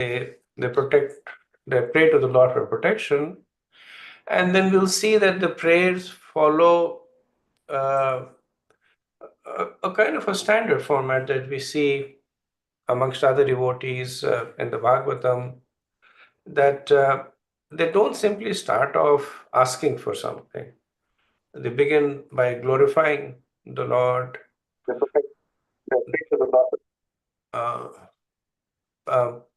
they pray to the Lord for protection, and then we'll see that the prayers follow a kind of a standard format that we see amongst other devotees in the Bhagavatam, that they don't simply start off asking for something. They begin by glorifying the Lord. Uh,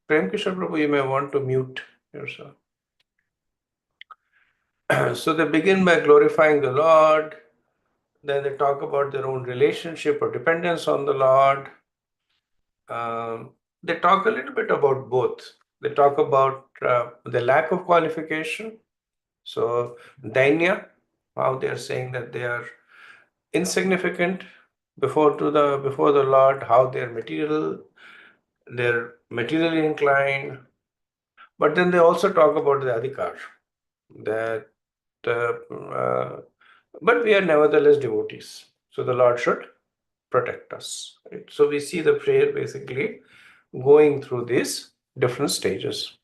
Prem Kishore Prabhu, you may want to mute yourself. So they begin by glorifying the Lord, then they talk about their own relationship or dependence on the Lord. They talk a little bit about both. They talk about the lack of qualification. So Dainya, how they are saying that they are insignificant before the Lord, how they're materially inclined. But then they also talk about the adhikar, that but we are nevertheless devotees. So the Lord should protect us. Right? So we see the prayer basically going through these different stages.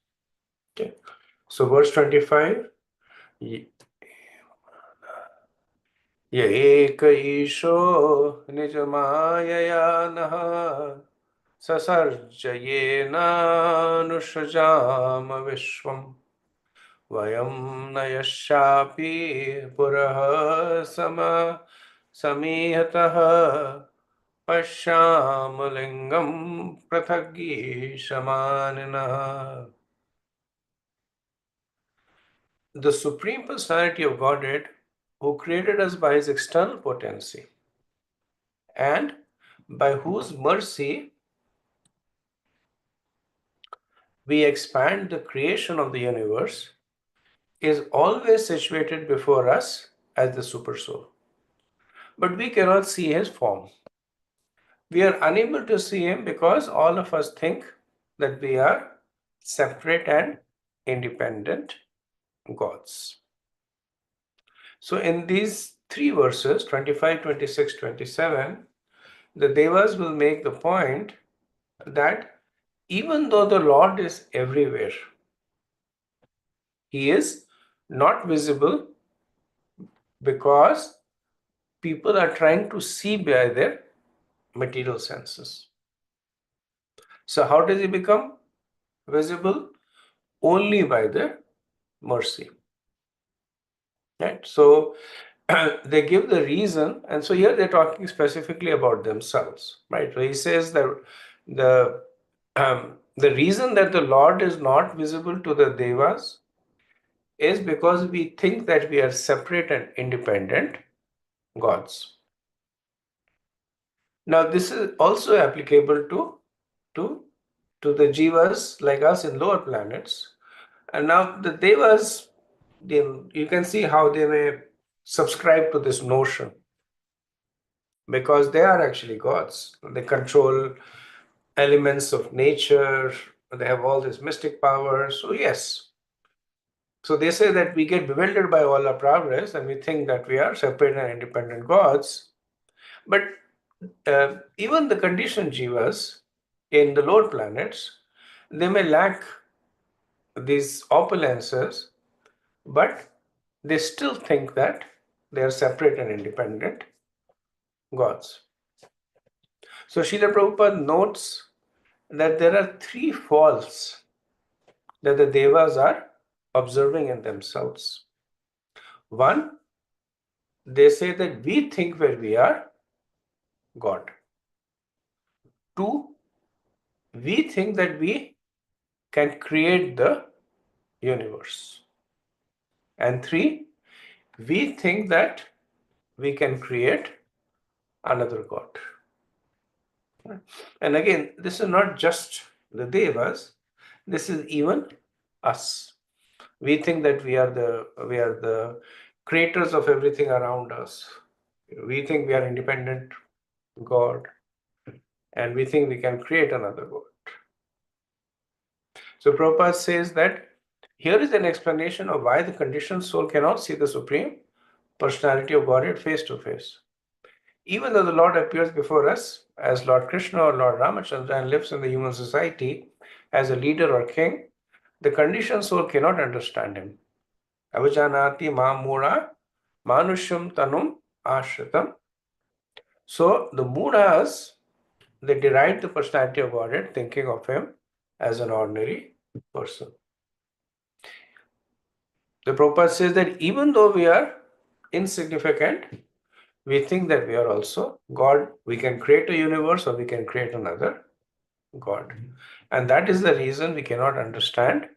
Okay. So verse 25. य एक ईशो निजमायया नः ससर्जयेनानुसृजाम विश्वम् वयं न यस्यापि पुरः समीहतः पश्याम लिंगं पृथगीशमानिनः. The Supreme Personality of Godhead, who created us by His external potency, and by whose mercy we expand the creation of the universe, is always situated before us as the Supersoul. But we cannot see His form. We are unable to see Him because all of us think that we are separate and independent gods. So in these three verses, 25, 26, 27, the Devas will make the point that even though the Lord is everywhere, He is not visible because people are trying to see by their material senses. So how does He become visible? Only by the mercy. Right? So they give the reason, and so here they're talking specifically about themselves, right? So he says that the reason that the Lord is not visible to the Devas is because we think that we are separate and independent gods. Now this is also applicable to the jivas like us in lower planets, and now the Devas, you can see how they may subscribe to this notion, because they are actually gods. They control elements of nature, they have all this mystic power. So yes, so they say that we get bewildered by all our progress and we think that we are separate and independent gods. But even the conditioned jivas in the lower planets, they may lack these opulences, but they still think that they are separate and independent gods. So Srila Prabhupada notes that there are three faults that the Devas are observing in themselves. One, they say that we think that we are God. Two, we think that we can create the universe. And three, we think that we can create another God. And again, this is not just the Devas, this is even us. We think that we are the creators of everything around us. We think we are independent God, and we think we can create another God. So Prabhupada says that here is an explanation of why the conditioned soul cannot see the Supreme Personality of Godhead face to face. Even though the Lord appears before us as Lord Krishna or Lord Ramachandra and lives in the human society, as a leader or king, the conditioned soul cannot understand him. Avajanati mamura manusham tanum ashritam. So the Mudas, they deride the personality of Godhead, thinking of him as an ordinary person. The Prabhupada says that even though we are insignificant, we think that we are also God. We can create a universe or we can create another God. And that is the reason we cannot understand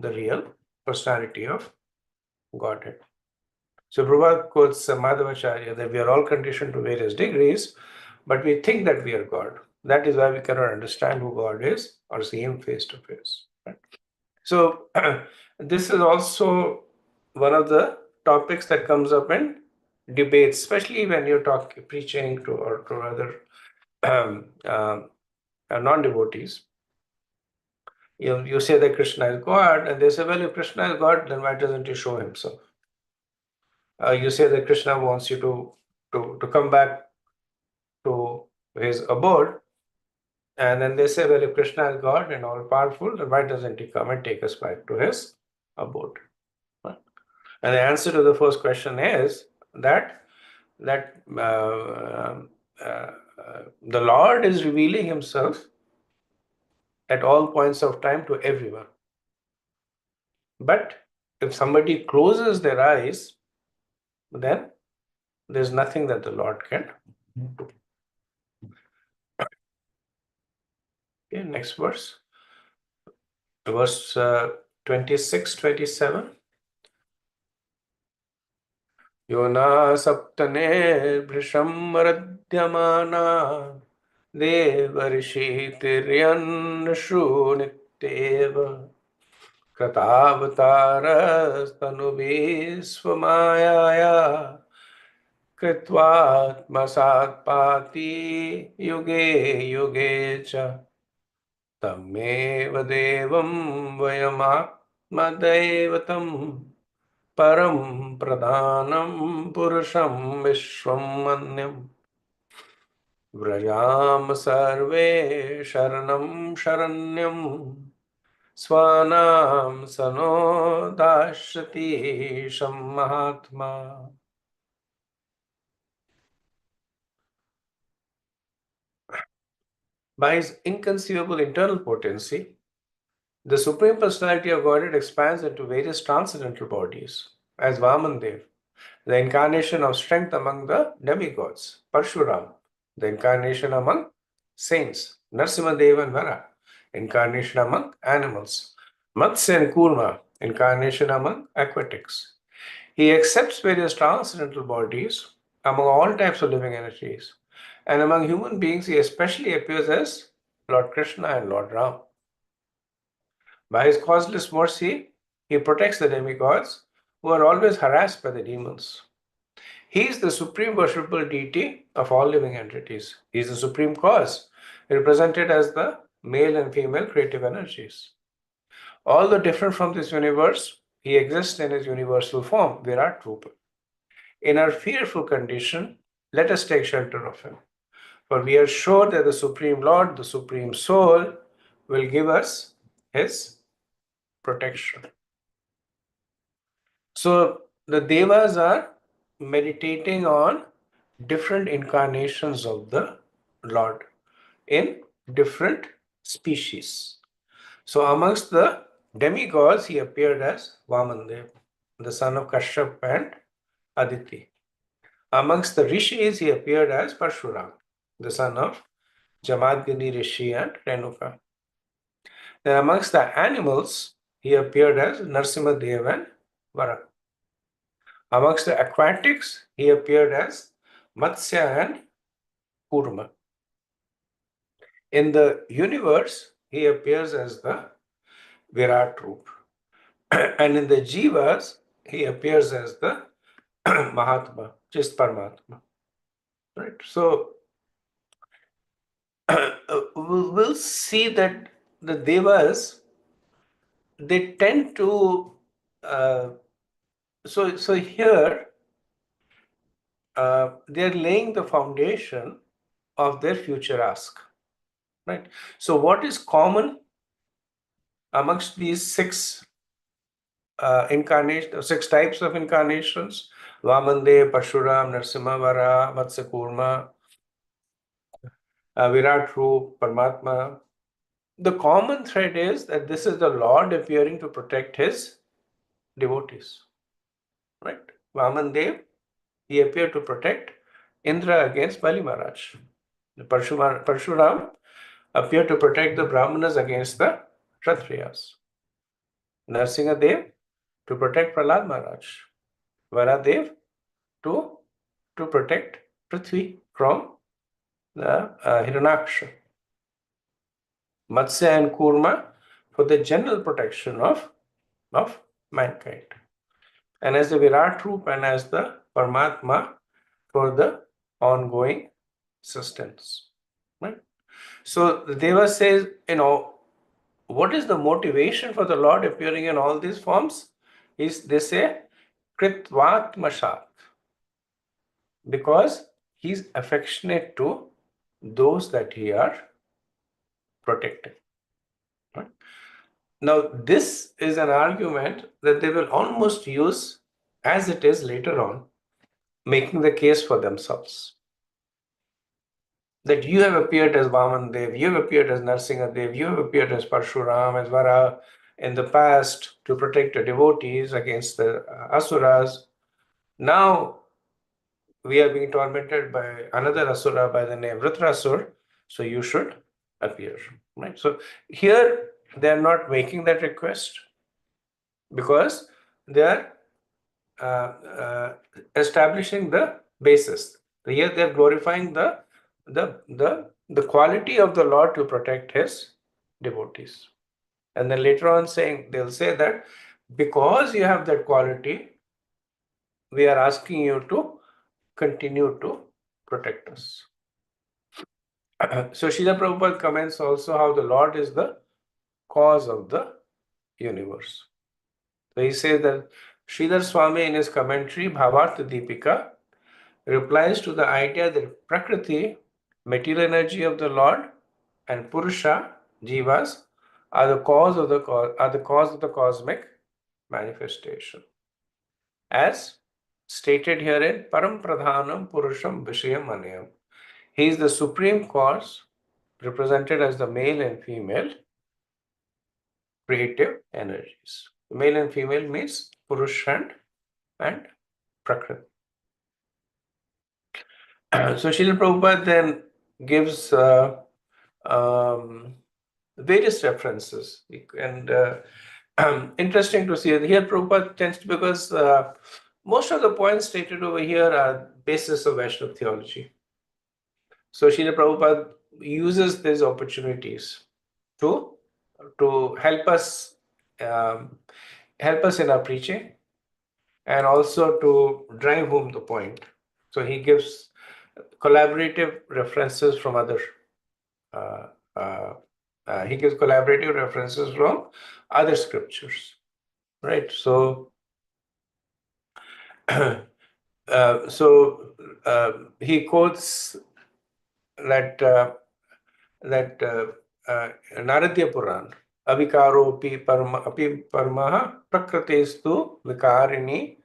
the real personality of Godhead. So Prabhupada quotes Madhavacharya that we are all conditioned to various degrees, but we think that we are God. That is why we cannot understand who God is or see him face to face. Right? So this is also one of the topics that comes up in debates, especially when you're preaching to or to other non-devotees. You say that Krishna is God, and they say, well, if Krishna is God, then why doesn't he show himself? You say that Krishna wants you to come back to his abode, and then they say, well, if Krishna is God and all powerful, then why doesn't he come and take us back to his abode? And the answer to the first question is that the Lord is revealing himself at all points of time to everyone. But if somebody closes their eyes, then there's nothing that the Lord can do. Okay, next verse. Verse 26, 27. Yona saptane bhrisham maradyamana devarshi tiryan shunityeva Kratavataras swamayaya Kritvatmasat pati yuge yuge cha Tammeva devam vayamatmadevatam Param pradhanam purusham vishwamanyam Vrajam sarve sharanam sharanyam Swanam sanodashrati mahatma. By his inconceivable internal potency, the Supreme Personality of Godhead expands into various transcendental bodies, as Vamandev, the incarnation of strength among the demigods, Parshuram, the incarnation among saints, Narsimhadev and Vara, incarnation among animals, Matsya and Kurma, incarnation among aquatics. He accepts various transcendental bodies among all types of living entities. And among human beings, he especially appears as Lord Krishna and Lord Ram. By his causeless mercy, he protects the demigods who are always harassed by the demons. He is the supreme worshipable deity of all living entities. He is the supreme cause, represented as the male and female creative energies. Although different from this universe, he exists in his universal form, Virat Rupa. In our fearful condition, let us take shelter of him. For we are sure that the Supreme Lord, the Supreme Soul, will give us his protection. So the Devas are meditating on different incarnations of the Lord in different species. So amongst the demigods, he appeared as Vamandev, the son of Kashyap and Aditi. Amongst the rishis, he appeared as Parshuram, the son of Jamadgini Rishi and Renuka. Then amongst the animals, he appeared as Narsimhadev and Vara. Amongst the aquatics, he appeared as Matsya and Kurma. In the universe, he appears as the Virat Rup. And in the Jivas, he appears as the Mahatma, just Paramatma. Right? So we'll see that the Devas, they tend to so here they're laying the foundation of their future ask, right? So what is common amongst these six six types of incarnations, Vamandev, Parshuram, Narsimhavara, Vatsyakurma, Virat Roop, Paramatma. The common thread is that this is the Lord appearing to protect his devotees. Right? Vamandev, he appeared to protect Indra against Bali Maharaj. Parshuram appeared to protect the Brahmanas against the Kshatriyas. Narsingadev to protect Prahlad Maharaj. Varadev to protect Prithvi from the Hiranyaksha. Matsya and Kurma for the general protection of mankind. And as the Virat Roop and as the Paramatma for the ongoing sustenance. Right? So the Deva says, what is the motivation for the Lord appearing in all these forms? They say Kritvatmashat, because he's affectionate to those that he are protecting. Right? Now, this is an argument that they will almost use as it is later on, making the case for themselves. That you have appeared as Vaman Dev, you have appeared as Narsingadev, you have appeared as Parshuram, as Vara in the past to protect the devotees against the Asuras. Now, we are being tormented by another Asura by the name Vritrasur, so you should appear. Right? So here they are not making that request because they are establishing the basis. Here they are glorifying the quality of the Lord to protect his devotees. And then later on they'll say that because you have that quality, we are asking you to continue to protect us. So Srila Prabhupada comments also how the Lord is the cause of the universe. So he says that Sridhar Swami in his commentary Bhavartha Deepika replies to the idea that Prakriti, material energy of the Lord, and Purusha, Jivas, are the cause of the cosmic manifestation. As stated here in Param Pradhanam Purusham Vishayam Anayam. He is the supreme cause represented as the male and female creative energies. Male and female means Purusha and Prakriti. So Srila Prabhupada then gives various references, and interesting to see here Prabhupada tends to, because most of the points stated over here are basis of Vaishnava theology. So Srila Prabhupada uses these opportunities to help us in our preaching and also to drive home the point. So he gives collaborative references from other scriptures, right? So he quotes that Naradya Puran, Avikaropi Parmaha Prakritestu Vikarini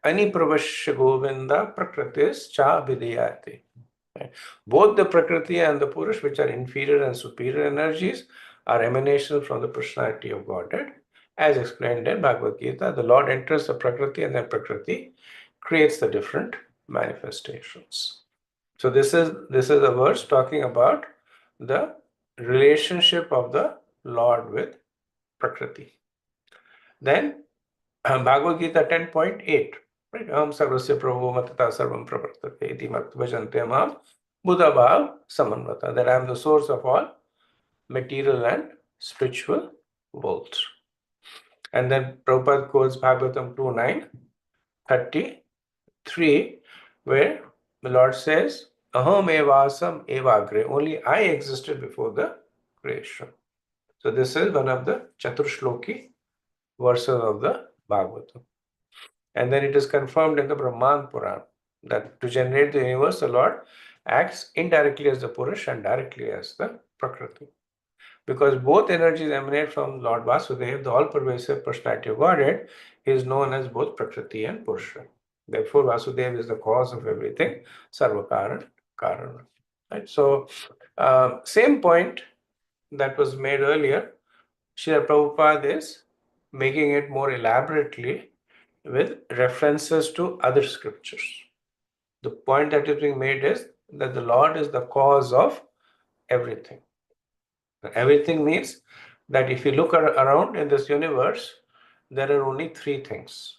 Ani Pravashya Govinda Prakratis Cha Vidayate. Both the Prakriti and the Purush, which are inferior and superior energies, are emanations from the personality of Godhead. As explained in Bhagavad Gita, the Lord enters the Prakriti and then Prakriti creates the different manifestations. So this is a verse talking about the relationship of the Lord with Prakriti. Then Bhagavad Gita 10.8, right? Aham sarvasya prabhu matata sarvam pravartate iti mat bhajante mam buddha bhav samanvata, that I am the source of all material and spiritual worlds. And then Prabhupada quotes Bhagavatam 2.9.33, where the Lord says, Aham evasam evagre, only I existed before the creation. So this is one of the Chaturshloki verses of the Bhagavatam. And then it is confirmed in the Brahman Puran that to generate the universe, the Lord acts indirectly as the Purush and directly as the Prakriti. because both energies emanate from Lord Vasudeva, the all-pervasive personality of Godhead. He is known as both Prakriti and Purusha. Therefore, Vasudeva is the cause of everything, Sarvakaran, Karana. Right? So, same point that was made earlier, Srila Prabhupada is making it more elaborately with references to other scriptures. The point that is being made is that the Lord is the cause of everything. Everything means that if you look around in this universe, there are only three things.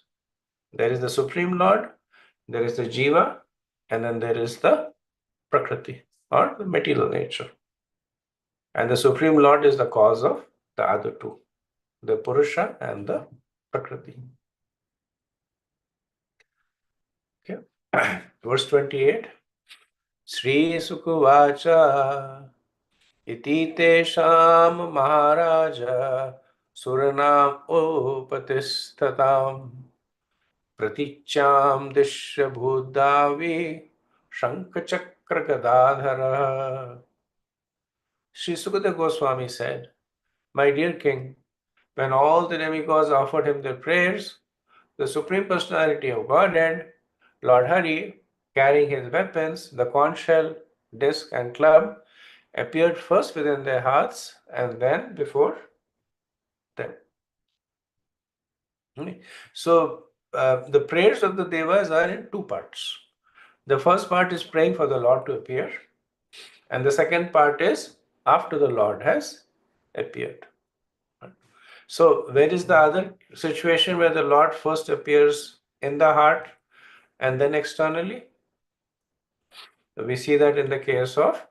There is the Supreme Lord, there is the Jiva, and then there is the Prakriti or the material nature. And the Supreme Lord is the cause of the other two, the Purusha and the Prakriti. Okay. Verse 28. Sri Sukuvacha Iti Tesham Maharaja Suranam Upatistatam Praticham Dishya Bhudavi Shankachakra Gadadhara. Sri Sukadeva Goswami said, "My dear king, when all the demigods offered him their prayers, the Supreme Personality of Godhead, Lord Hari, carrying his weapons, the conch shell, disc, and club, appeared first within their hearts and then before them." So, the prayers of the Devas are in two parts. The first part is praying for the Lord to appear, and the second part is after the Lord has appeared. So, where is the other situation where the Lord first appears in the heart and then externally? We see that in the case of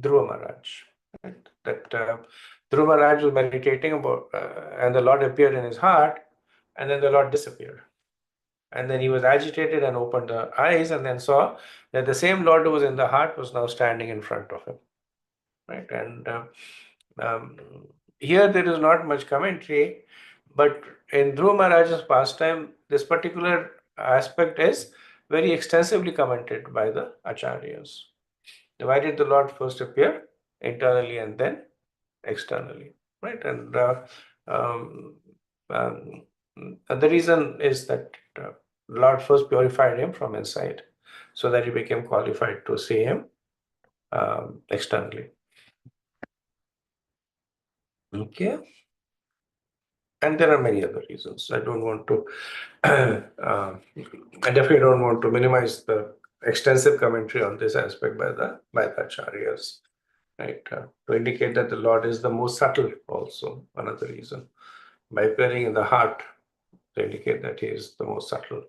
Dhruva Maharaj. Right? That Dhruva Maharaj was meditating about, and the Lord appeared in his heart, and then the Lord disappeared. And then he was agitated and opened the eyes and then saw that the same Lord who was in the heart was now standing in front of him. Right? And um, here there is not much commentary, but in Dhruva Maharaj's pastime, this particular aspect is very extensively commented by the acharyas. Why did the Lord first appear? Internally and then externally, right? And um, um, the reason is that the Lord first purified him from inside so that he became qualified to see him externally. Okay. And there are many other reasons. I don't want to, I definitely don't want to minimize the extensive commentary on this aspect by the acharyas, right? To indicate that the Lord is the most subtle, also another reason. By appearing in the heart, to indicate that he is the most subtle.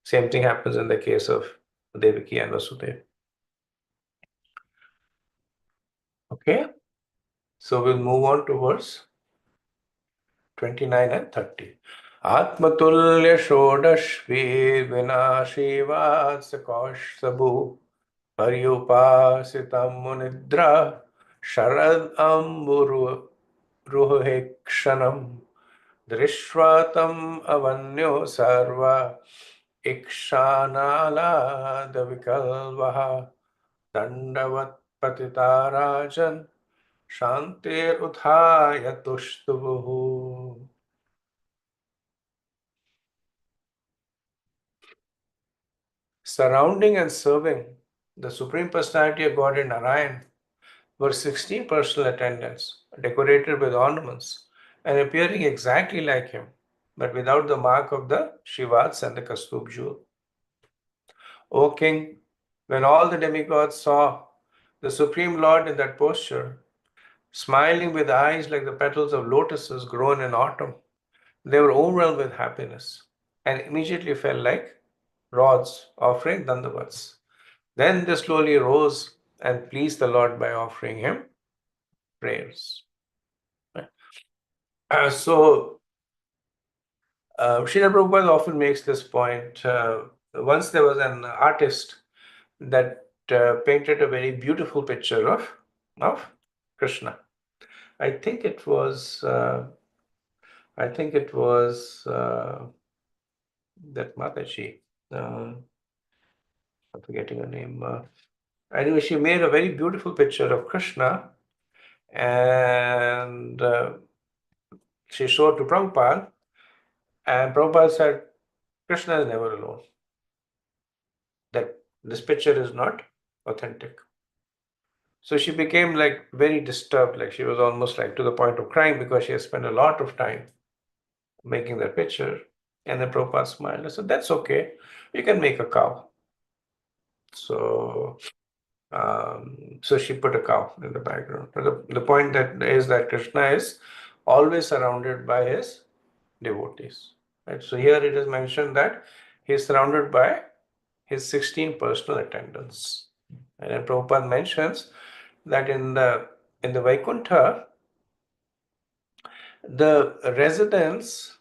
Same thing happens in the case of Devaki and Vasudeva. Okay, so we'll move on to verse 29 and 30. Atmatulya Shodashvi Vinashivat Sakoshabu Paryupasitam Munidra Sharad Amburu Ruhekshanam Drishwatam Avanyo Sarva Ikshanala Davikalvaha Dandavat Patitarajan Shantir Uthaya Tushtubuhu. Surrounding and serving the Supreme Personality of Godhead Narayan were 16 personal attendants, decorated with ornaments and appearing exactly like him, but without the mark of the Shivats and the Kastub jewel. O king, when all the demigods saw the Supreme Lord in that posture, smiling with eyes like the petals of lotuses grown in autumn, they were overwhelmed with happiness and immediately fell like rods offering dandavats. Then they slowly rose and pleased the Lord by offering him prayers. So, Srila Prabhupada often makes this point. Once there was an artist that painted a very beautiful picture of Krishna. I think it was that Mataji. I'm forgetting her name. Anyway, she made a very beautiful picture of Krishna, And she showed to Prabhupada, and Prabhupada said, Krishna is never alone. That this picture is not authentic. So she became like very disturbed, like she was almost like to the point of crying because she had spent a lot of time making that picture. And then Prabhupada smiled. I said, that's okay. You can make a cow. So so she put a cow in the background. But the point that is that Krishna is always surrounded by his devotees. Right? So here it is mentioned that he is surrounded by his 16 personal attendants. And then Prabhupada mentions that in the Vaikuntha, the residents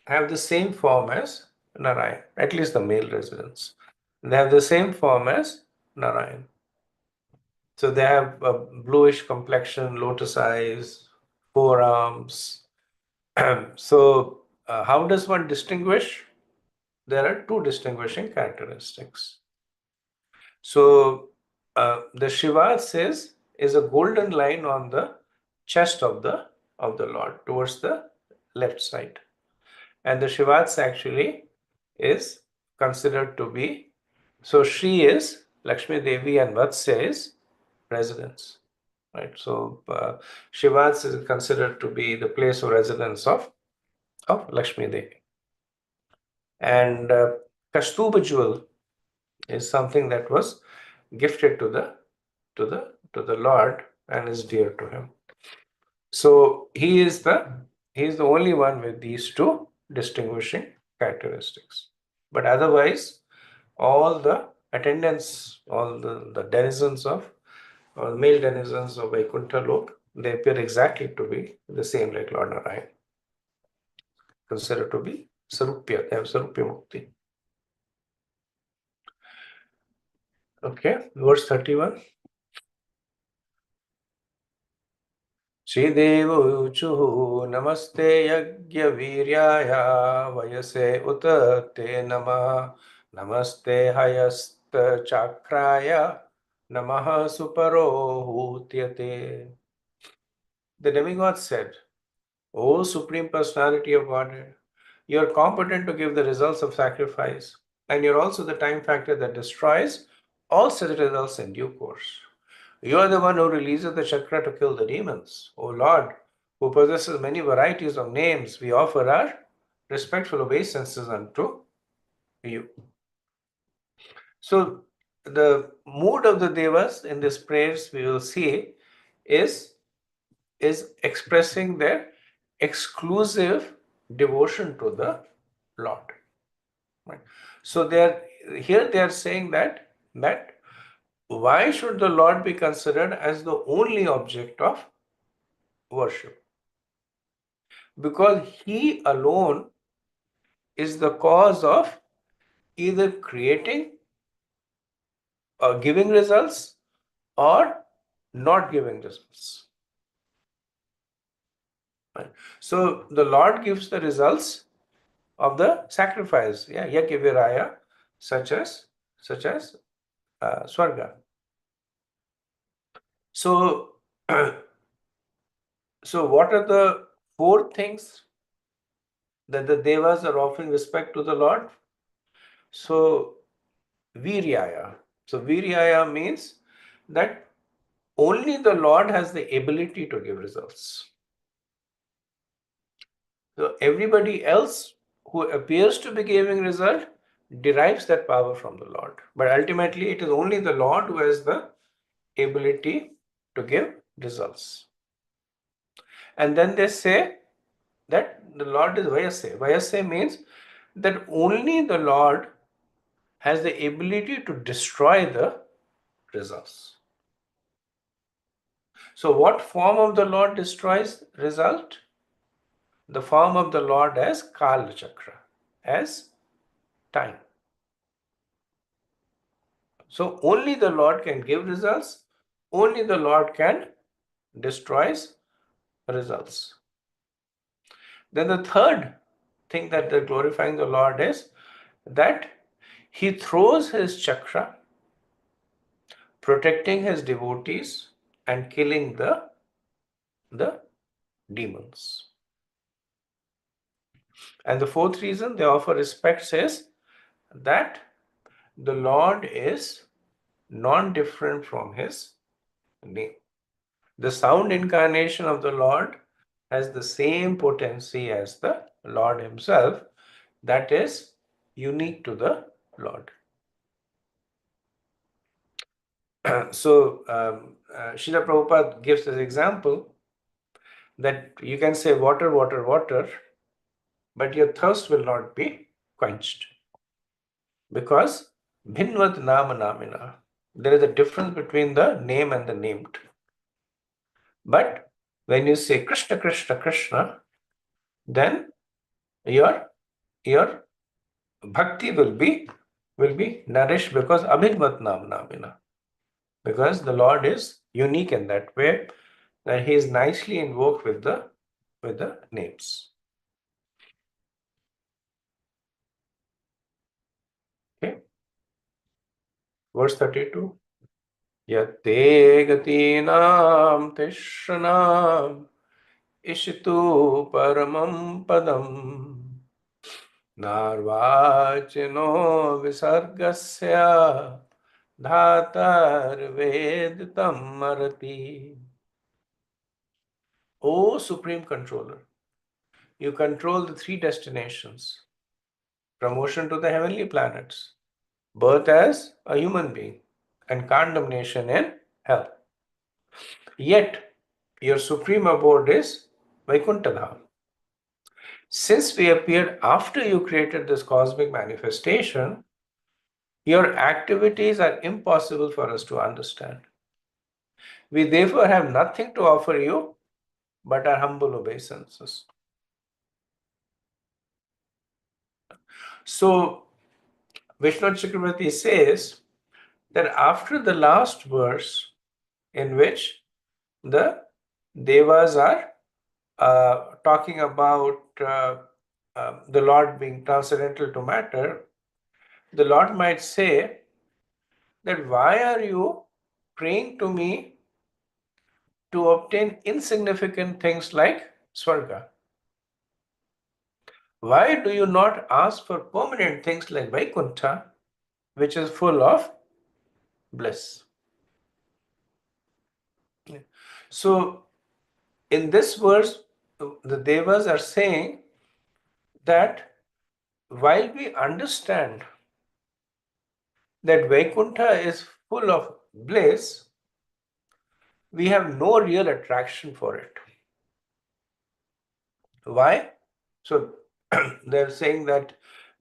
have the same form as Narayan, at least the male residents. They have the same form as Narayan. So they have a bluish complexion, lotus eyes, forearms. So how does one distinguish? There are two distinguishing characteristics. So the Shiva says is a golden line on the chest of the Lord towards the left side. And the Shivats actually is considered to be, so Shri is Lakshmi Devi and Vatsya is residence, right? So Shivats is considered to be the place of residence of Lakshmi Devi. And Kastuba jewel is something that was gifted to the Lord and is dear to him. So he is the only one with these two distinguishing characteristics. But otherwise, all the attendants, all the denizens of, or the male denizens of Vaikuntha Lok, they appear exactly to be the same like Lord Narayan, considered to be Sarupya, they have Sarupya Mukti. Okay, verse 31. श्रीदेवोचुः नमस्ते यज्ञवीर्याय वयसे उत ते नमः नमस्ते हयस्तचाक्राय नमः सुपरोहूत्यते. The demigod said, O Supreme Personality of Godhead, you are competent to give the results of sacrifice, and you're also the time factor that destroys all such results in due course. You are the one who releases the chakra to kill the demons. O Lord, who possesses many varieties of names, we offer our respectful obeisances unto you. So, the mood of the devas in this prayers we will see is expressing their exclusive devotion to the Lord. Right? So they are saying that why should the Lord be considered as the only object of worship? Because he alone is the cause of either creating or giving results or not giving results. Right? So the Lord gives the results of the sacrifice, yeah, Yakiviraya, such as Swarga. So, so what are the four things that the devas are offering respect to the Lord? So, Viryaya. So, Viryaya means that only the Lord has the ability to give results. So, everybody else who appears to be giving result derives that power from the Lord. But ultimately, it is only the Lord who has the ability to give results. And then they say that the Lord is Vayase. Vayase means that only the Lord has the ability to destroy the results. So what form of the Lord destroys result? The form of the Lord as Kala Chakra, as time. So only the Lord can give results, only the Lord can destroy results. Then the third thing that they're glorifying the Lord is that he throws his chakra, protecting his devotees and killing the the demons. And the fourth reason they offer respects is that the Lord is non-different from his name. The sound incarnation of the Lord has the same potency as the Lord himself, that is unique to the Lord. So, Srila Prabhupada gives this example that you can say water, water, water, but your thirst will not be quenched. Because bhinvat nama namina, there is a difference between the name and the named. But when you say Krishna, Krishna, Krishna, then your bhakti will be nourished because abhinvat nam namina. Because the Lord is unique in that way that he is nicely invoked with the names. Okay. Verse 32. Yatte gatinam tishnam ishitu paramam padam narvachino visargasya dhatar vedtam marati. O Supreme Controller, you control the three destinations: promotion to the heavenly planets, birth as a human being, and condemnation in hell. Yet, your supreme abode is Vaikuntha. Since we appeared after you created this cosmic manifestation, your activities are impossible for us to understand. We therefore have nothing to offer you but our humble obeisances. So, Vishnu Chakravarti says that after the last verse, in which the Devas are talking about the Lord being transcendental to matter, the Lord might say that why are you praying to me to obtain insignificant things like Swarga? Why do you not ask for permanent things like Vaikuntha, which is full of bliss? So, in this verse, the Devas are saying that while we understand that Vaikuntha is full of bliss, we have no real attraction for it. Why? So they're saying that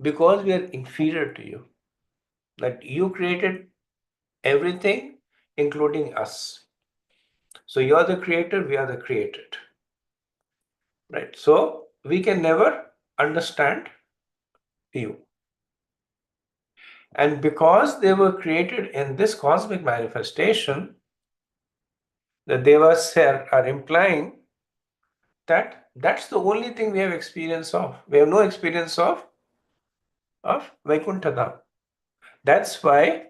because we are inferior to you, that you created everything, including us. So you're the creator, we are the created. Right? So we can never understand you. And because they were created in this cosmic manifestation, the Devas are implying that that's the only thing we have experience of. We have no experience of Vaikuntha. That's why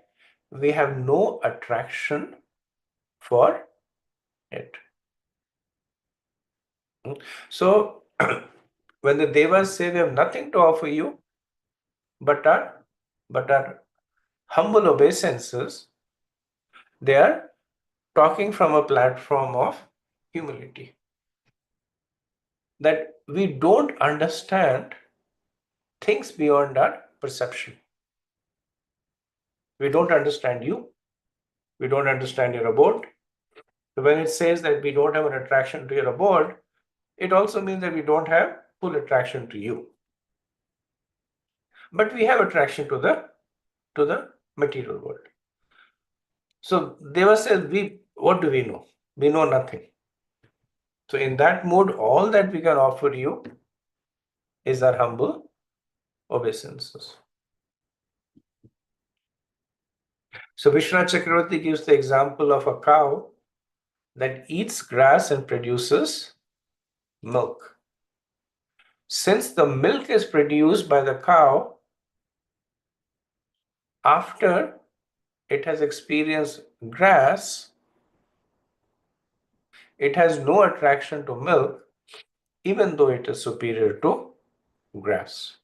we have no attraction for it. So when the Devas say we have nothing to offer you but our humble obeisances, they are talking from a platform of humility. That we don't understand things beyond our perception. We don't understand you. We don't understand your abode. So when it says that we don't have an attraction to your abode, it also means that we don't have full attraction to you. But we have attraction to the material world. So Deva says, what do we know? We know nothing. So in that mode, all that we can offer you is our humble obeisances. So Vishwanath Chakravarti gives the example of a cow that eats grass and produces milk. Since the milk is produced by the cow after it has experienced grass, it has no attraction to milk, even though it is superior to grass.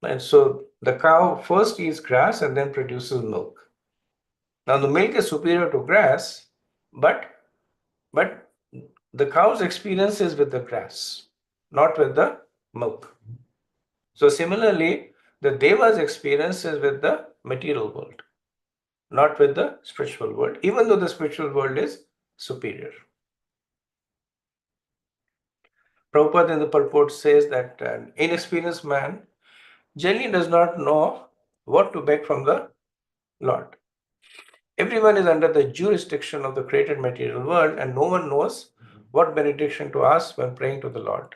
And so the cow first eats grass and then produces milk. Now the milk is superior to grass, but but the cow's experience is with the grass, not with the milk. So similarly, the Deva's experience is with the material world, not with the spiritual world, even though the spiritual world is superior. Prabhupada in the purport says that an inexperienced man generally does not know what to beg from the Lord. Everyone is under the jurisdiction of the created material world, and no one knows what benediction to ask when praying to the Lord.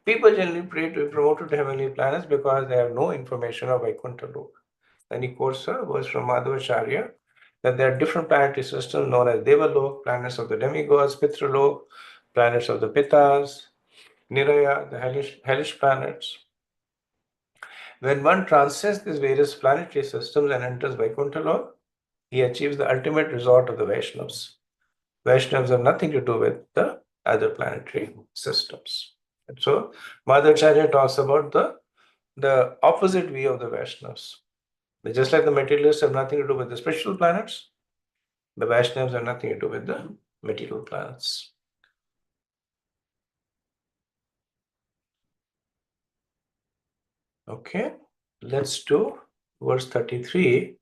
People generally pray to be promoted to heavenly planets because they have no information of Vaikuntha Lok. Then he quotes a verse from Madhvacharya that there are different planetary systems known as Devalok, planets of the demigods, Pitralok, planets of the Pitas, Niraya, the hellish planets. When one transcends these various planetary systems and enters Vaikuntha Lok, he achieves the ultimate resort of the Vaishnavas. Vaishnavas have nothing to do with the other planetary systems. And so, Madhvacharya talks about the opposite view of the Vaishnavas. Just like the materialists have nothing to do with the spiritual planets, the Vaishnavas have nothing to do with the material planets. Okay, let's do verse 33.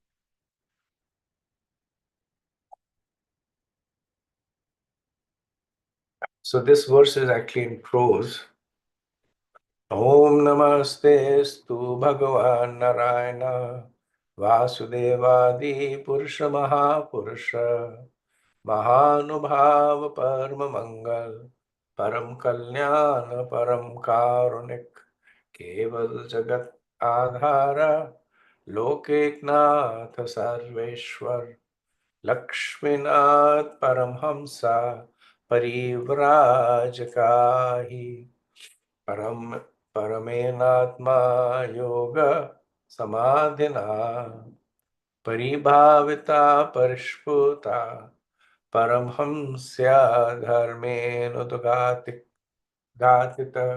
So this verse is actually in prose. Om Namaste-stu Bhagavan Narayana Vasudevadi Purusha Mahapurusha Mahanubhava Parma Mangal Param Kalyana Param Karunik Keval Jagat Adhara Lokeknath Sarveshwar Lakshminath Paramhamsa Parivrajakahi Param Paramenatma Yoga Samadhina Paribhavita Parishputa Paramhamsya Dharmenudgati Gatita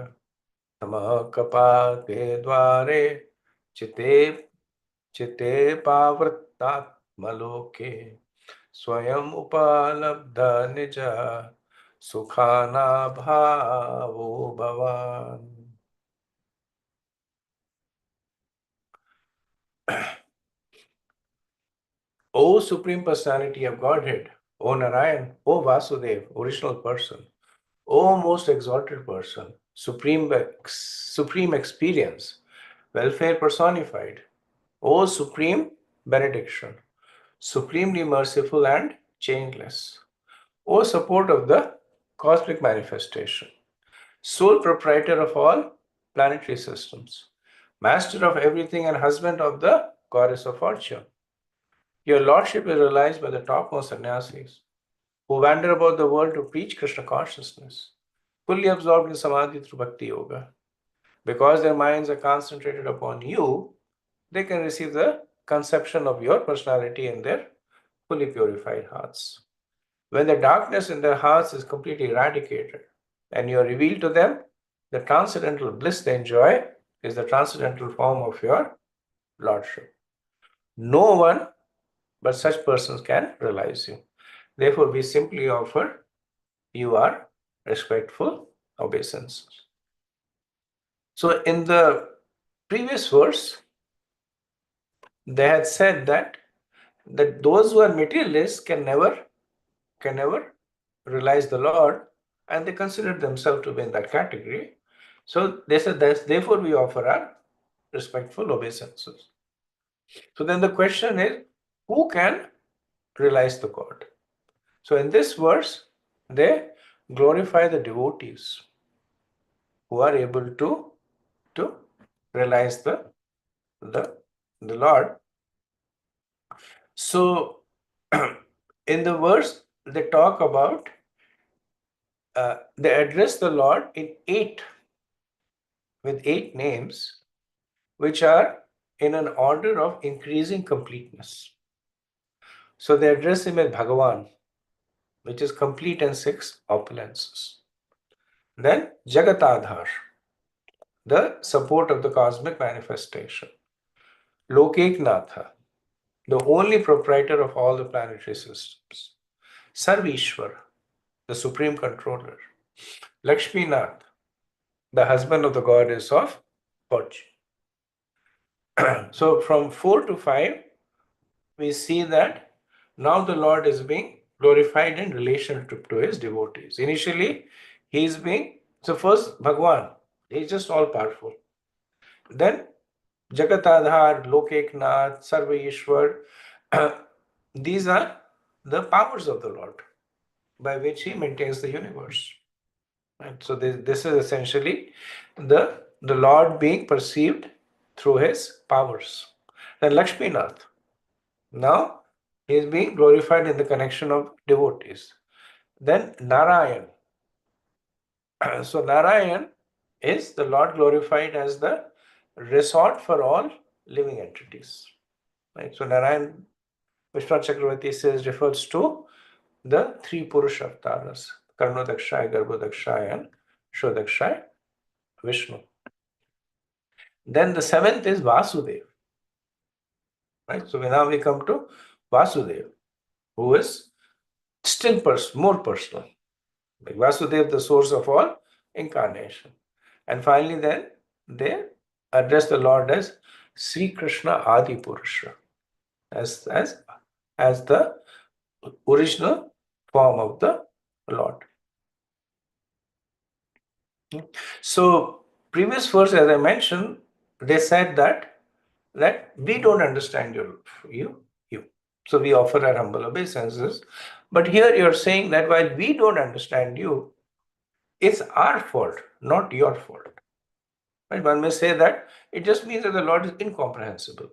Samakapate Dware Chite Chite Pavritatmaloke Swayam Upalabdha Nija Sukhana Bhavo Bhavan. O Supreme Personality of Godhead, O Narayan, O Vasudev, original person, O most exalted person, supreme experience, welfare personified, O supreme benediction, supremely merciful and changeless, O support of the cosmic manifestation, sole proprietor of all planetary systems, master of everything and husband of the goddess of fortune. Your lordship is realized by the topmost sannyasis who wander about the world to preach Krishna consciousness, fully absorbed in samadhi through bhakti yoga. Because their minds are concentrated upon you, they can receive the conception of your personality in their fully purified hearts. When the darkness in their hearts is completely eradicated and you are revealed to them, the transcendental bliss they enjoy is the transcendental form of your lordship. No one but such persons can realize you. Therefore, we simply offer you our respectful obeisances. So, in the previous verse, they had said that those who are materialists can never realize the Lord, and they consider themselves to be in that category. So they said that therefore we offer our respectful obeisances. So then the question is, who can realize the God? So in this verse, they glorify the devotees who are able to realize the Lord. So in the verse, they talk about they address the Lord with eight names, which are in an order of increasing completeness. So they address him as Bhagavan, which is complete in six opulences. Then Jagatadhar, the support of the cosmic manifestation. Lokeknatha, the only proprietor of all the planetary systems. Sarvishwar, the supreme controller. Lakshminath, the husband of the goddess of fortune. So from 4 to 5, we see that now the Lord is being glorified in relationship to his devotees. Initially, he is being, so first Bhagwan, he is just all powerful. Then Jagatadhar, Lokeknath, Sarveshwar, these are the powers of the Lord by which he maintains the universe. Right? So this is essentially the Lord being perceived through his powers. Then Lakshminath, now he is being glorified in the connection of devotees. Then Narayan. So Narayan is the Lord glorified as the resort for all living entities. Right? So Narayan, Vishnu Chakravarti says, refers to the three Purusha avatars, Karnodakshaya, Garbhodakshaya, and Shodakshaya, Vishnu. Then the seventh is Vasudev. Right? So now we come to Vasudev, who is still more personal. Like Vasudev, the source of all incarnation. And finally, then they address the Lord as Sri Krishna Adi Purusha, as the original form of the Lord. So, previous verse, as I mentioned, they said that we don't understand you. So we offer our humble obeisances. But here you're saying that while we don't understand you, it's our fault, not your fault. Right? One may say that it just means that the Lord is incomprehensible.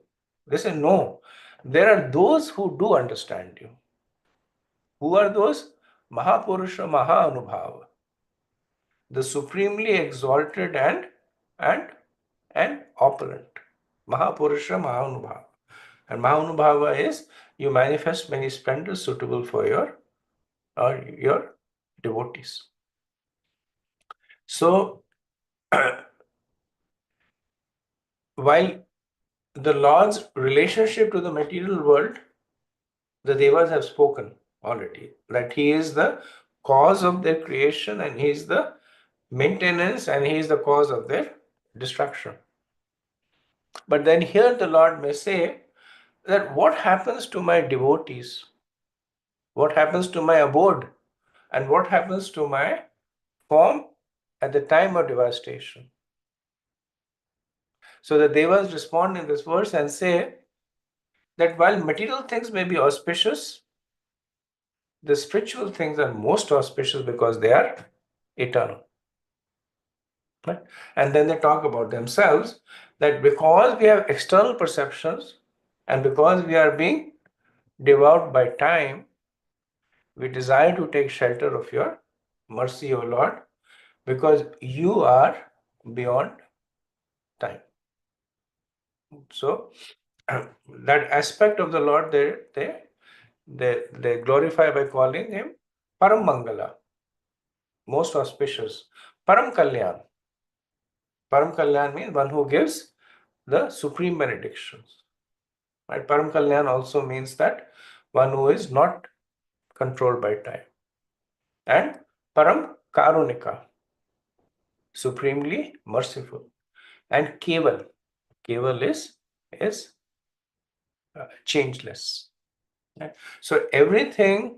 They say no. There are those who do understand you. Who are those? Mahapurusha Mahaanubhava, the supremely exalted and and opulent. Mahapurusha Mahanubhava. And Mahanubhava is you manifest many splendors suitable for your devotees. So while the Lord's relationship to the material world, the Devas have spoken already that he is the cause of their creation and he is the maintenance and he is the cause of their destruction. But then here the Lord may say that what happens to my devotees, what happens to my abode, and what happens to my form at the time of devastation. So the Devas respond in this verse and say that while material things may be auspicious, the spiritual things are most auspicious because they are eternal. Right? And then they talk about themselves that because we have external perceptions and because we are being devoured by time, we desire to take shelter of your mercy, O Lord, because you are beyond time. So that aspect of the Lord they glorify by calling him Param Mangala, most auspicious. Param Kalyan. Param Kalyan means one who gives the supreme benedictions. Right? Param Kalyan also means that one who is not controlled by time. And Param Karunika, supremely merciful. And Keval. Keval is changeless. Right? So everything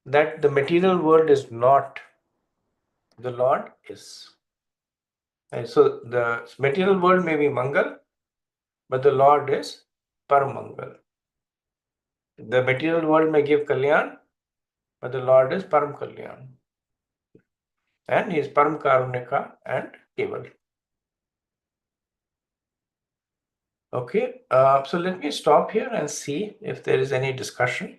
that the material world is not, the Lord is. And so the material world may be Mangal, but the Lord is Paramangal. The material world may give Kalyan, but the Lord is Param Kalyan. And he is Param Karunika and Keval. Okay, so let me stop here and see if there is any discussion.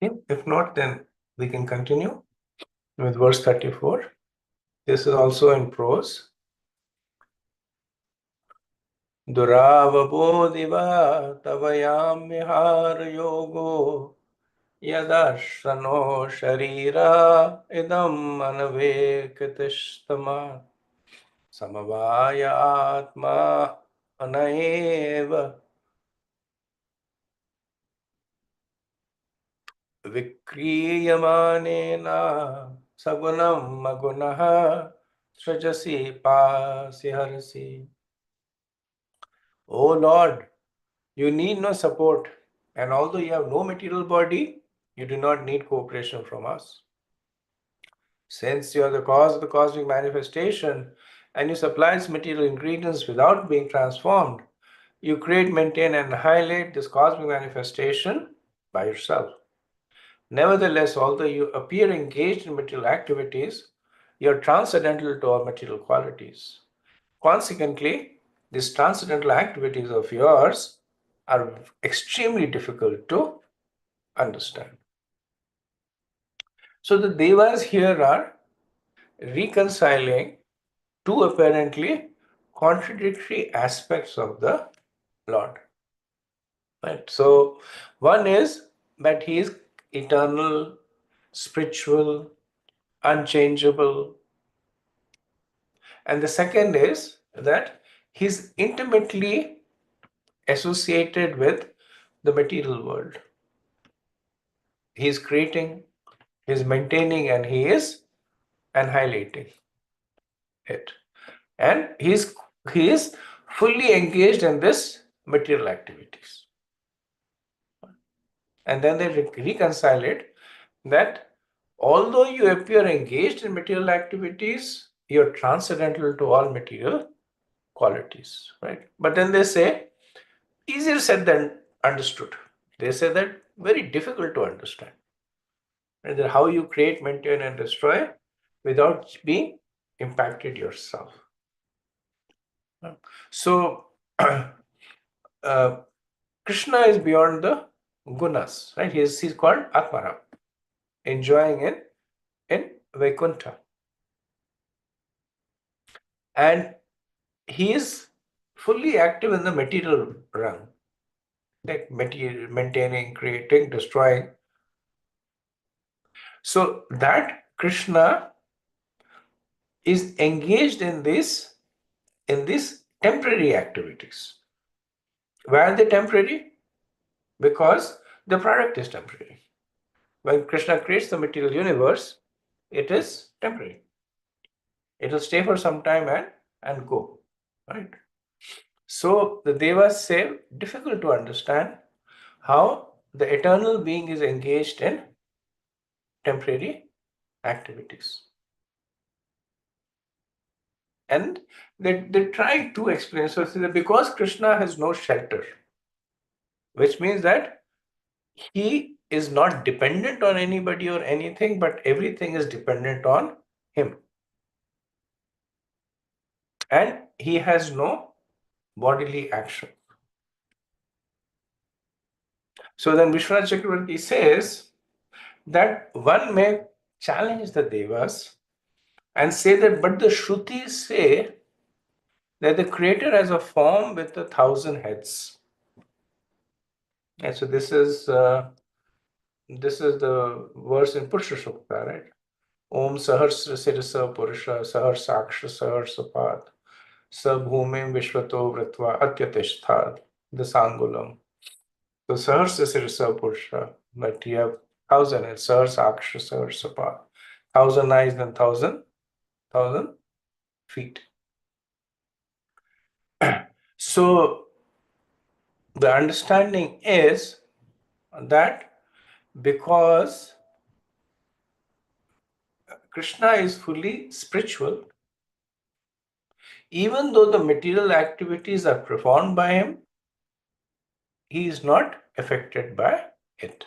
If not, then we can continue with verse 34. This is also in prose. Duravabodhiva tavayam vihar yogo yadarshano sharira idam anavekatistama samavaya atma anaeva vikriyamanena sagunam magunaha srajasi pasiharasi. O Lord, you need no support, and although you have no material body, you do not need cooperation from us. Since you are the cause of the cosmic manifestation and you supply its material ingredients without being transformed, you create, maintain, and annihilate this cosmic manifestation by yourself. Nevertheless, although you appear engaged in material activities, you are transcendental to all material qualities. Consequently, these transcendental activities of yours are extremely difficult to understand. So the devas here are reconciling two apparently contradictory aspects of the Lord. Right? So one is that he is eternal, spiritual, unchangeable, and the second is that he's intimately associated with the material world. He is creating, he is maintaining, and he is annihilating it. And he is fully engaged in this material activities. And then they reconcile it that although you appear engaged in material activities, you're transcendental to all material qualities, right? But then they say, easier said than understood. They say that very difficult to understand. And then how you create, maintain, and destroy without being impacted yourself. So, Krishna is beyond the gunas, right? He's called Atmaram, enjoying in Vaikuntha. And he is fully active in the material realm, like material, maintaining, creating, destroying. So that Krishna is engaged in these temporary activities. Why are they temporary? Because the product is temporary. When Krishna creates the material universe, it is temporary. It will stay for some time and go, right? So the Devas say difficult to understand how the eternal being is engaged in temporary activities. And they try to explain. So because Krishna has no shelter, which means that he is not dependent on anybody or anything, but everything is dependent on him. And he has no bodily action. So then Vishwanath Chakravarti says that one may challenge the Devas and say that, but the Shrutis say that the Creator has a form with 1,000 heads. And so this is the verse in Purusha Sukta, right? Om Sahasra Sirasa Purusha Saharsaksha Saharsapad Sabhumim Vishwato Vritva Atyatishthad Dasangulam. So Sahasra Sirasa Purusha, but you have 1,000 heads, Saharsaksha Saharsapad, 1,000 eyes and 1,000 feet. So the understanding is that because Krishna is fully spiritual, even though the material activities are performed by him, he is not affected by it.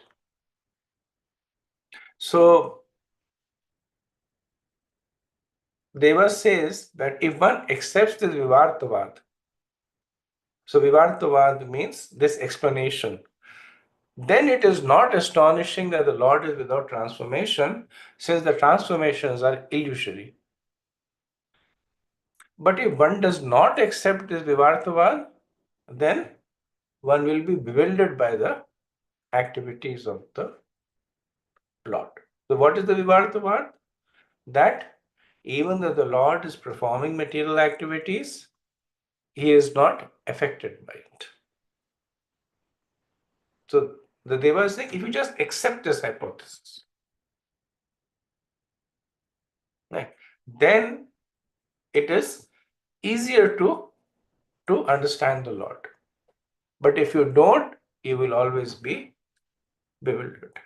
So Deva says that if one accepts this Vivartavad, so Vivartavad means this explanation then it is not astonishing that the Lord is without transformation, since the transformations are illusory. But if one does not accept this Vivartavad, then one will be bewildered by the activities of the Lord. So what is the Vivartavad? That even though the Lord is performing material activities, he is not affected by it. So the Deva is saying, if you just accept this hypothesis, right, then it is easier to understand the Lord. But if you don't, you will always be bewildered.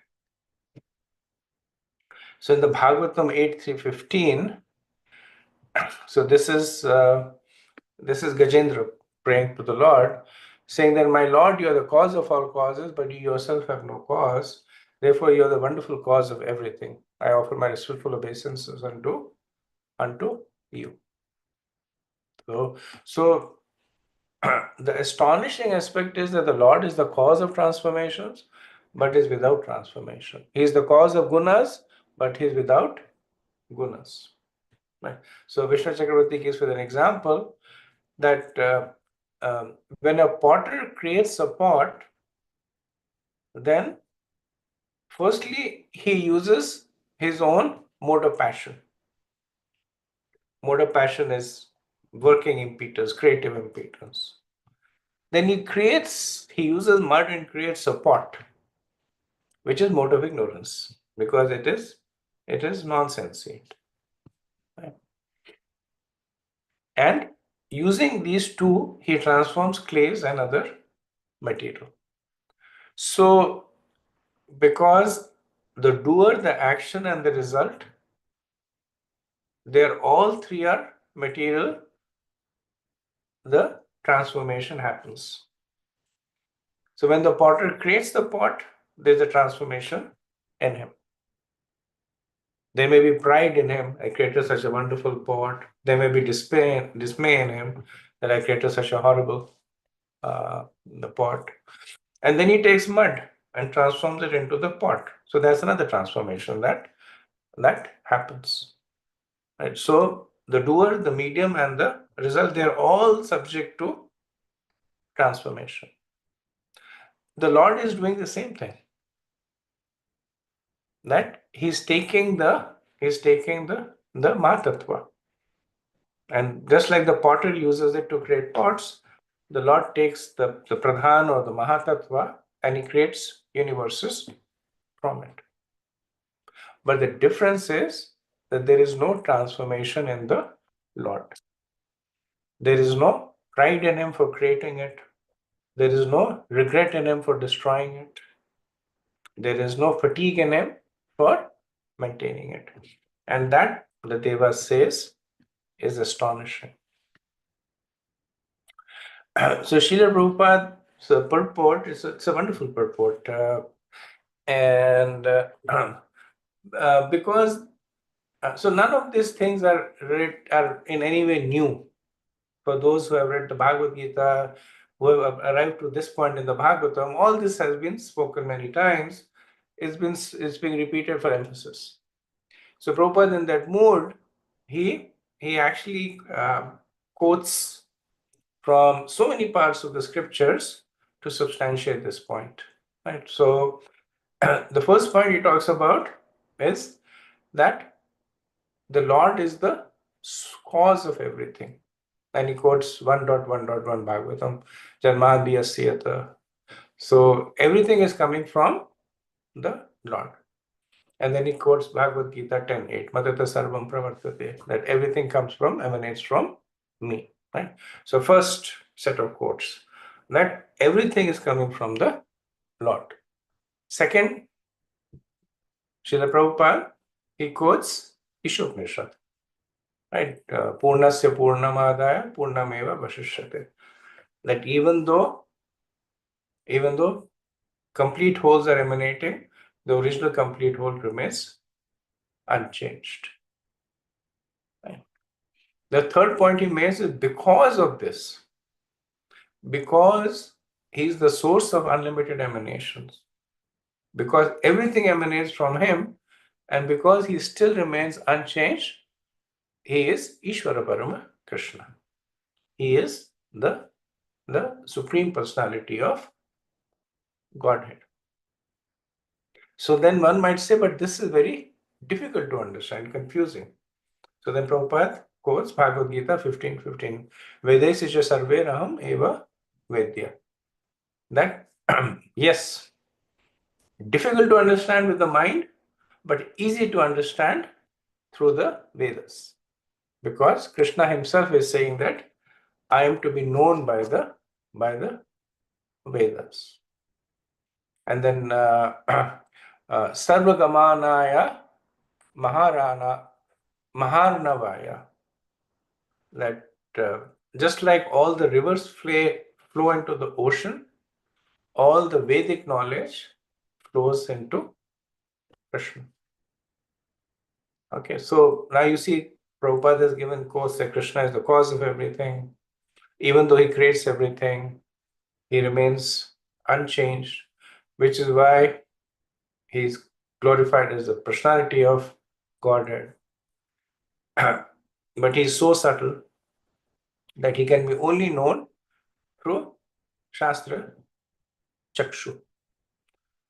So in the Bhagavatam 8.3.15, so this is Gajendra praying to the Lord, saying that, my Lord, you are the cause of all causes, but you yourself have no cause. Therefore, you are the wonderful cause of everything. I offer my respectful obeisances unto you. So the astonishing aspect is that the Lord is the cause of transformations, but is without transformation. He is the cause of gunas, but he is without gunas. Right? So Vishnu Chakravarti gives with an example that when a potter creates a pot, then firstly he uses his own mode of passion. Mode of passion is working impedance, creative impedance. Then he uses mud and creates a pot, which is mode of ignorance, because it is non-sensient. Right? And using these two, he transforms clays and other material. So because the doer, the action, and the result, they're all three are material, the transformation happens. So when the potter creates the pot, there's a transformation in him. There may be pride in him, I created such a wonderful pot. There may be dismay in him that I created such a horrible the pot. And then he takes mud and transforms it into the pot. So that's another transformation that happens. Right? So the doer, the medium, and the result, they're all subject to transformation. The Lord is doing the same thing. That he's taking the Mahatattva. And just like the potter uses it to create pots, the Lord takes the Pradhan or the Mahatattva and he creates universes from it. But the difference is that there is no transformation in the Lord. There is no pride in him for creating it. There is no regret in him for destroying it. There is no fatigue in him for maintaining it. And that, the Deva says, is astonishing. So Srila Prabhupada, so purport, it's a wonderful purport. Because so none of these things are in any way new. For those who have read the Bhagavad Gita, who have arrived to this point in the Bhagavatam, all this has been spoken many times. It's being repeated for emphasis. So Prabhupada, in that mood, he actually quotes from so many parts of the scriptures to substantiate this point. Right. So the first point he talks about is that the Lord is the cause of everything. And he quotes 1.1.1 Bhagavatam, Janmadhyasya. So everything is coming from the Lord. And then he quotes Bhagavad Gita 10.8, Matata Sarvam Pravartate, that everything emanates from me. Right? So first set of quotes, that everything is coming from the Lord. Second, Srila Prabhupada, he quotes Ishopanishad. Right? Purnasya Purnamadaya Purnameva Vashishyate. That even though complete wholes are emanating, the original complete whole remains unchanged. Right? The third point he makes is because of this, because he is the source of unlimited emanations. because everything emanates from him, and because he still remains unchanged, he is Ishvara Parama Krishna. He is the Supreme Personality of Godhead. So then one might say, but this is very difficult to understand, confusing. So then Prabhupada quotes Bhagavad Gita 15:15. Vedesisya sarve raham eva vedya. That, yes, difficult to understand with the mind, but easy to understand through the Vedas. Because Krishna himself is saying that I am to be known by the Vedas. And then Sarvagamanaya Maharnavaya, that just like all the rivers flow into the ocean, all the Vedic knowledge flows into Krishna. Okay, so now you see Prabhupada has given quotes that Krishna is the cause of everything. Even though he creates everything, he remains unchanged, which is why he's glorified as the personality of Godhead. But he's so subtle that he can be only known through Shastra Chakshu.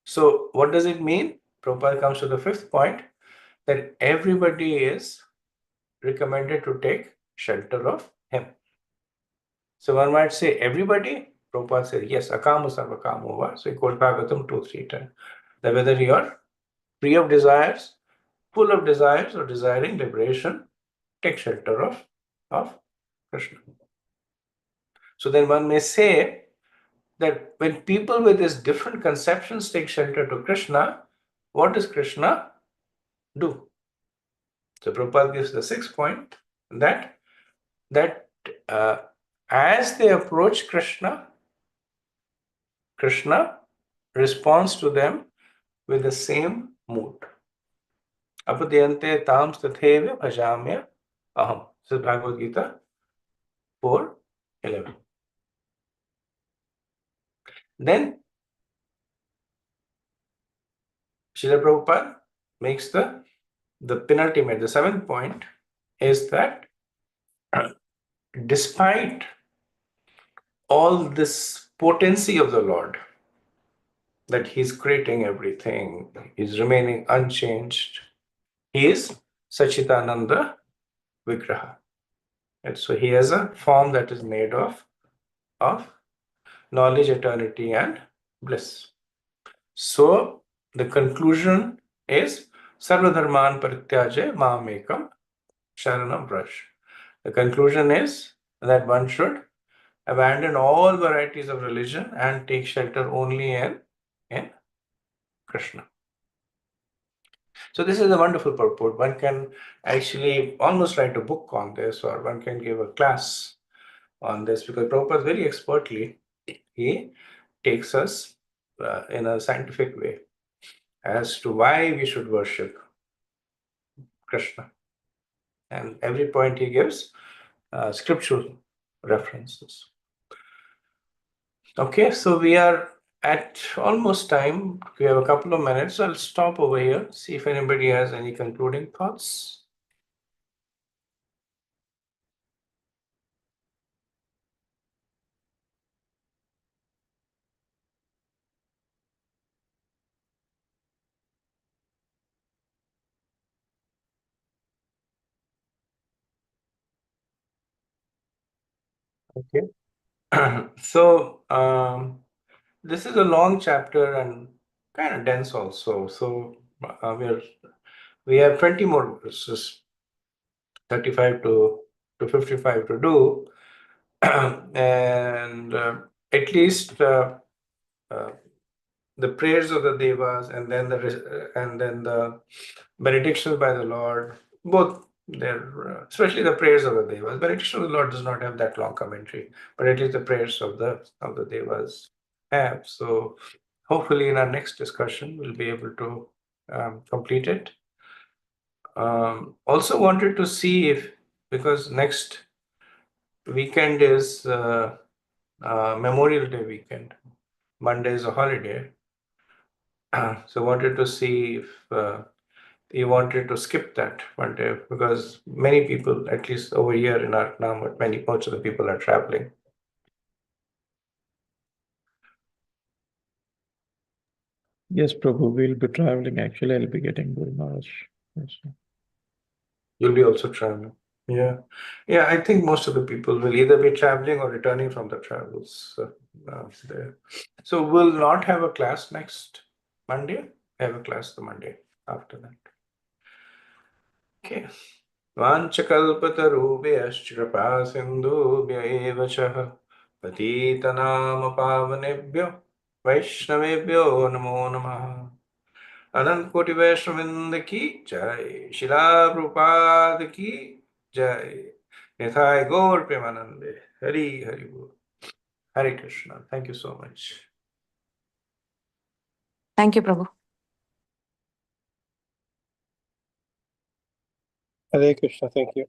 So what does it mean? Prabhupada comes to the fifth point, that everybody is recommended to take shelter of him. So one might say, everybody? Prabhupada said, yes, akamu sarvakamu va. So he quotes Bhagavatam 2:3-10. That whether you are free of desires, full of desires, or desiring liberation, take shelter of Krishna. So then one may say that when people with these different conceptions take shelter to Krishna, what does Krishna do? So Prabhupada gives the sixth point, that as they approach Krishna, Krishna responds to them with the same mood. Apadhyante tam statheva bhajamya aham. This is Bhagavad Gita 4:11. Then Srila Prabhupada makes the penultimate, the seventh point is that despite all this potency of the Lord, that he's creating everything, he's remaining unchanged, he is Sachidananda Vigraha. And so he has a form that is made of knowledge, eternity, and bliss. So the conclusion is Sarvadharman Parityaje Mamekam Sharanam Vraj. The conclusion is that one should abandon all varieties of religion and take shelter only in Krishna. So this is a wonderful purport. One can actually almost write a book on this, or one can give a class on this, because Prabhupada very expertly, he takes us in a scientific way as to why we should worship Krishna. And every point he gives scriptural references. Okay, so we are at almost time. We have a couple of minutes. So I'll stop over here, see if anybody has any concluding thoughts. Okay. So this is a long chapter and kind of dense also. So we have 20 more verses, 35 to 55 to do, and at least the prayers of the devas, and then the benedictions by the Lord, both they're especially the prayers of the devas. Benediction of the Lord does not have that long commentary, but at least the prayers of the devas have. So hopefully in our next discussion we'll be able to complete it. Also wanted to see if, because next weekend is Memorial Day weekend, Monday is a holiday. So wanted to see if you wanted to skip that one day, because many people, at least over here in our now, many most of the people are traveling. Yes, Prabhu, we'll be traveling. Actually, I'll be getting Guru Maharaj. Yes, sir. You'll be also traveling. Yeah. Yeah, I think most of the people will either be traveling or returning from the travels. There. So we'll not have a class next Monday. Have a class the Monday after that. Okay. वाञ्छकल्पतरुभ्यश्च कृपा सिन्धुभ्य एव च पतितनाम पावनेभ्यो वैष्णवेभ्यो नमो नमः। अनंत कोटि वैष्णविंद की जय, शिला प्रभुपाद की जय, निताय गौर प्रेमानंदे, हरि हरि बोल। Hare Krishna. Thank you so much. Thank you, Prabhu. Hare Krishna. Thank you.